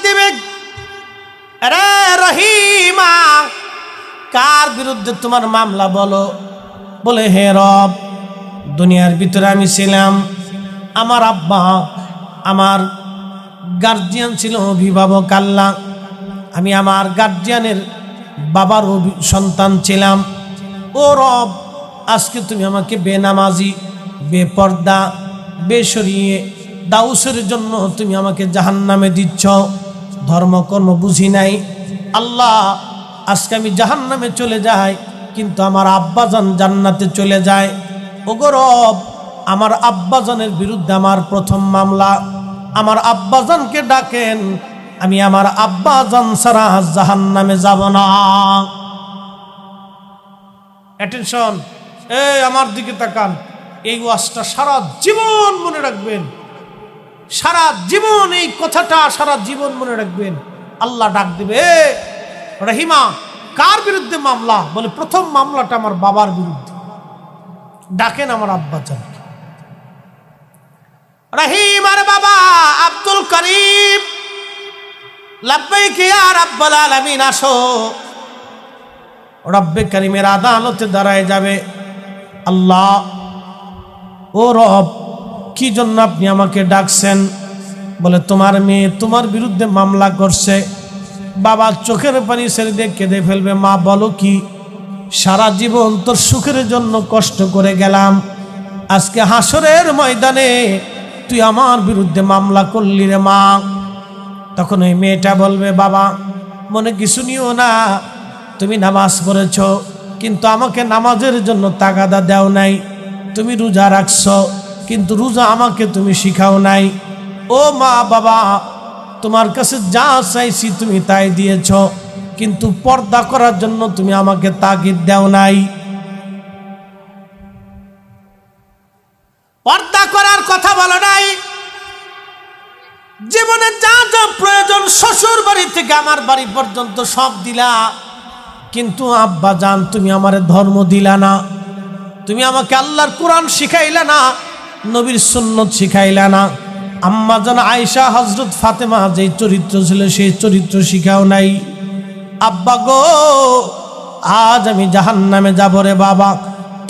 দিবে, আরে রহিমা কার বিরুদ্ধে তোমার মামলা বলো। বলে হে রব, দুনিয়ার ভিতরে আমি ছিলাম, আমার আব্বা আমার গার্জিয়ান ছিল, অভিভাবক আল্লাহ, আমি আমার গার্জিয়ানের বাবার সন্তান ছিলাম। ও রব, আজকে তুমি আমাকে বেনামাজি, বেপর্দা, বেশরিয়ে দাউসের জন্য তুমি আমাকে জাহান্নামে দিচ্ছ। ধর্মকর্ম বুঝি নাই আল্লাহ, আজকে আমি জাহান্নামে চলে যাই, কিন্তু আমার আব্বাজান জান্নাতে চলে যায়। ওগো রব, আমার আব্বাজানের বিরুদ্ধে আমার প্রথম মামলা, আমার আব্বাজানকে ডাকেন, আমি আমার আব্বাজান ছাড়া জাহান্নামে যাব না। অ্যাটেনশন, এই আমার দিকে তাকান, এই ওয়াজটা সারা জীবন মনে রাখবেন, সারা জীবন এই কথাটা সারা জীবন মনে রাখবেন। আল্লাহ ডাক দিবে, রহিমা কার বিরুদ্ধে মামলা? বলে প্রথম মামলাটা আমার বাবার বিরুদ্ধে, ডাকেন আমার আব্বাজানকে। রহিমার বাবা আব্দুল করিম, লাব্বাইক ইয়া রাব্বাল আলামিন, আসো। রব্বে করিমের আদালতে দাঁড়ায় যাবে। আল্লাহ, ও রব, কি জন্য আপনি আমাকে ডাকছেন? বলে তোমার মেয়ে তোমার বিরুদ্ধে মামলা করছে। বাবা চোখের পানি ছেড়ে দিয়ে কেঁদে ফেলবে। মা বলো কি? সারা জীবন তোর সুখের জন্য কষ্ট করে গেলাম, আজকে হাসরের ময়দানে তুই আমার বিরুদ্ধে মামলা করলি রে মা। তখন ওই মেয়েটা বলবে, বাবা মনে কিছু নিও না, তুমি নামাজ পড়েছ, কিন্তু আমাকে নামাজের জন্য তাগাদা দেও নাই। তুমি রোজা রাখছ, কিন্তু রোজা আমাকে তুমি শিখাও নাই। ও মা বাবা, তোমার কাছে যা চাইছি তুমি তাই দিয়েছ, কিন্তু পর্দা করার জন্য তুমি আমাকে তাগিদ দেও নাই। পর্দা করার কথা বলো নাই। জীবনে যা যা প্রয়োজন শ্বশুর বাড়ি থেকে আমার বাড়ি পর্যন্ত সব দিলা, কিন্তু আব্বা জান তুমি আমারে ধর্ম দিলা না, তুমি আমাকে আল্লাহর কোরআন শিখাইলা না, নবীর সুন্নত শিখাইলা না। আম্মা জান আয়েশা, হযরত ফাতেমা যেই চরিত্র ছিল সেই চরিত্র শিখাও নাই। আব্বা গো, আজ আমি জাহান্নামে যাব রে বাবা,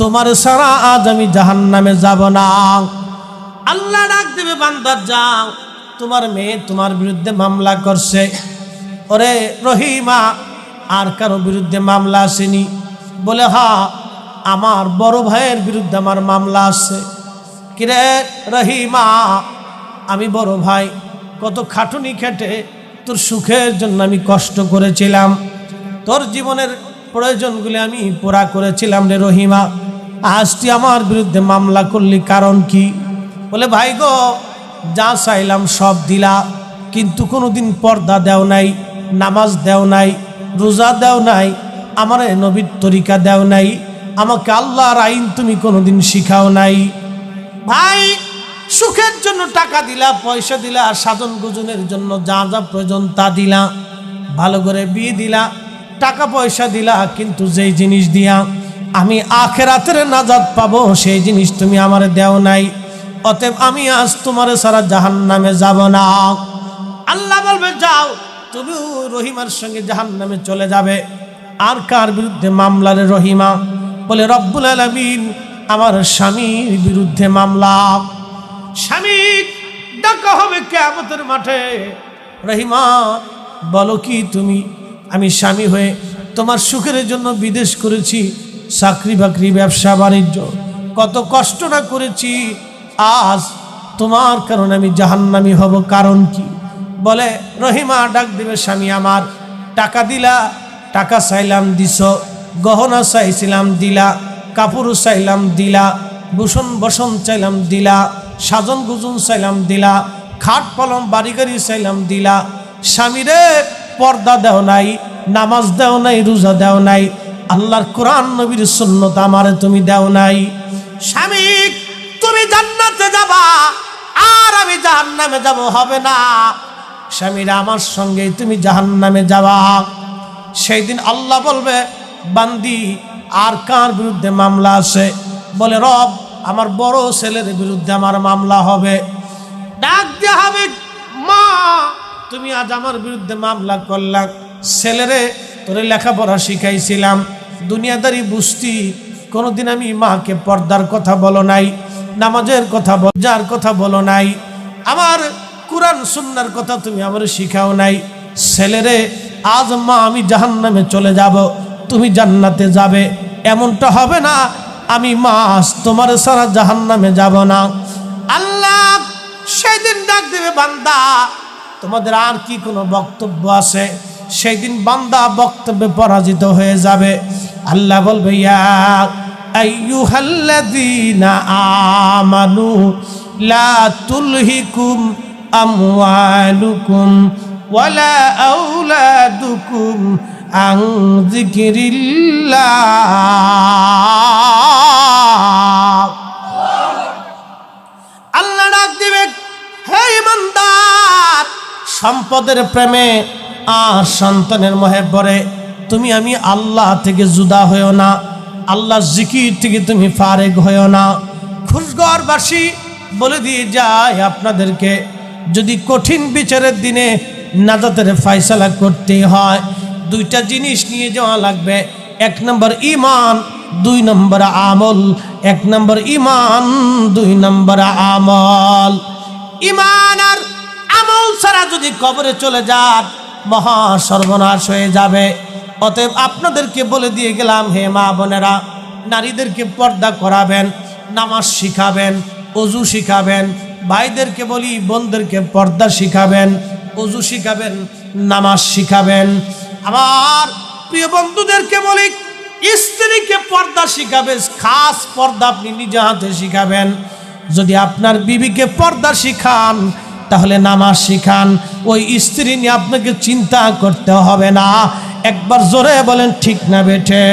তোমার ছাড়া আজ আমি জাহান্নামে যাব না। আল্লাহ ডাক দেবে, বান্দা যাও, তোমার মেয়ে তোমার বিরুদ্ধে মামলা করছে। ওরে রহিমা, আর কারো বিরুদ্ধে মামলা আসেনি? বলে হ্যাঁ, আমার বড় ভাইয়ের বিরুদ্ধে আমার মামলা আছে। কিরে রহিমা, আমি বড় ভাই, কত খাটুনি খেটে তোর সুখের জন্য আমি কষ্ট করেছিলাম, তোর জীবনের প্রয়োজনগুলি আমি পুরা করেছিলাম রে রহিমা, আজ তুই আমার বিরুদ্ধে মামলা করলি, কারণ কি? বলে ভাই গো, যা চাইলাম সব দিলা, কিন্তু কোনোদিন পর্দা দেও নাই, নামাজ দেও নাই, রোজা দেও নাই, আমার নবীর তরিকা দেও নাই, আমাকে আল্লাহর আইন তুমি কোনোদিন শিখাও নাই। ভাই, সুখের জন্য টাকা দিলা, পয়সা দিলা, সাধন গুজনের জন্য যা যা প্রয়োজন তা দিলা, ভালো করে বিয়ে দিলা, টাকা পয়সা দিলা, কিন্তু যেই জিনিস দিয়া আমি আখিরাতের নাজাত পাবো সেই জিনিস তুমি আমারে দেও নাই। অতএব আমি আজ তোমার সারা জাহান্নামে যাব না। আল্লাহ বলবে, যাও, তুমি রহিমার সঙ্গে জাহান্নামে চলে যাবে। আর কার বিরুদ্ধে মামলা রে রহিমা? বলে রব্বুল আলামিন, আমার স্বামীর বিরুদ্ধে মামলা। স্বামী ডাকা হবে কিয়ামতের মাঠে। রহিমা বলো কি তুমি? আমি স্বামী হয়ে তোমার সুখের জন্য বিদেশ করেছি, চাকরি বাকরি, ব্যবসা বাণিজ্য, কত কষ্ট না করেছি, আজ তোমার কারণে আমি জাহান্নামী হব, কারণ কি? বলে রহিমা ডাক দিবে, স্বামী আমার, টাকা দিলা, টাকা চাইলাম দিছ, গহনা চাইছিলাম দিলা, কাপড় চাইলাম দিলা, ভূষণ বসন চাইলাম দিলা, সাজন গুজন চাইলাম দিলা, খাট পলম বাড়ি গাড়ি চাইলাম দিলা। স্বামীরে পর্দা দেও নাই, নামাজ দেও নাই, রোজা দেও নাই, আল্লাহর কোরআন নবীর সুন্নত আমারে তুমি দেও নাই। স্বামী তুমি জান্নাতে যাবা আর আমি জাহান্নামে যাব, হবে না। স্বামীরা আমার সঙ্গে তুমি জাহান্নামে যাবা। সেই দিন আল্লাহ বলবে, বান্দি আর কার বিরুদ্ধে মামলা আছে? বলে রব, আমার বড় ছেলের বিরুদ্ধে আমার মামলা হবে। ডাক দেয়া হবে, মা তুমি আজ আমার বিরুদ্ধে মামলা করলা। ছেলেরে তোরে লেখাপড়া শিখাইছিলাম, দুনিয়াদারি বুঝতি, কোনোদিন আমি মাকে পর্দার কথা বলো নাই, নামাজের কথা যার কথা বলো নাই, আমার কুরআন সুন্নাহর কথা তুমি আমার শিখাও নাই। ছেলেরে আজ মা আমি জাহান্নামে চলে যাব, তুমি জান্নাতে যাবে, এমনটা হবে না। আমি মা আজ তোমার সারা জাহান্নামে যাব না। আল্লাহ সেদিন ডাক দেবে, বান্দা তোমাদের আর কি কোনো বক্তব্য আছে? সেই দিন বান্দা বক্তব্যে পরাজিত হয়ে যাবে। আল্লাহ বলবে, ইয়া আইয়ুহাল্লাযীনা আমানু লা তুলহিকুম আমওয়ালুকুম ওয়ালা আওলাদুকুম আন যিকরিল্লাহ। আল্লাহ ডাক দিবে, হে ইমানদার, সম্পদের প্রেমে আর সন্তানের মোহে পড়ে তুমি আমি আল্লাহ থেকে জুদা হয়েও না, আল্লাহ জিকির থেকে তুমি ফারেক হয়েও না। খুশগড়বাসী বলে দিয়ে যায় আপনাদেরকে, যদি কঠিন বিচারের দিনে নাজাতের ফয়সালা করতে হয়, দুইটা জিনিস নিয়ে যাওয়া লাগবে। এক নম্বর ঈমান, দুই নম্বর আমল। এক নম্বর ঈমান, দুই নম্বর আমল। ঈমান আর আমল ছাড়া যদি কবরে চলে যান, মহা সর্বনাশ হয়ে যাবে। অতএব আপনাদেরকে বলে দিয়ে গেলাম, হে মা বোনেরা, নারীদেরকে পর্দা করাবেন, নামাজ শিখাবেন, ওযু শিখাবেন। ভাইদেরকে বলি, বোনদেরকে পর্দা শিখাবেন, ওযু শিখাবেন, নামাজ শিখাবেন। আমার প্রিয় বন্ধুদেরকে বলি, স্ত্রীকে পর্দা শিখাবেন, খাস পর্দা আপনি নিজে হাতে শিখাবেন। যদি আপনার বিবিকে পর্দা শিখান, তাহলে নামাজ শিখান, ওই স্ত্রী নিয়ে আপনাকে চিন্তা করতে হবে না। একবার জোরে বলেন ঠিক না বেঠে?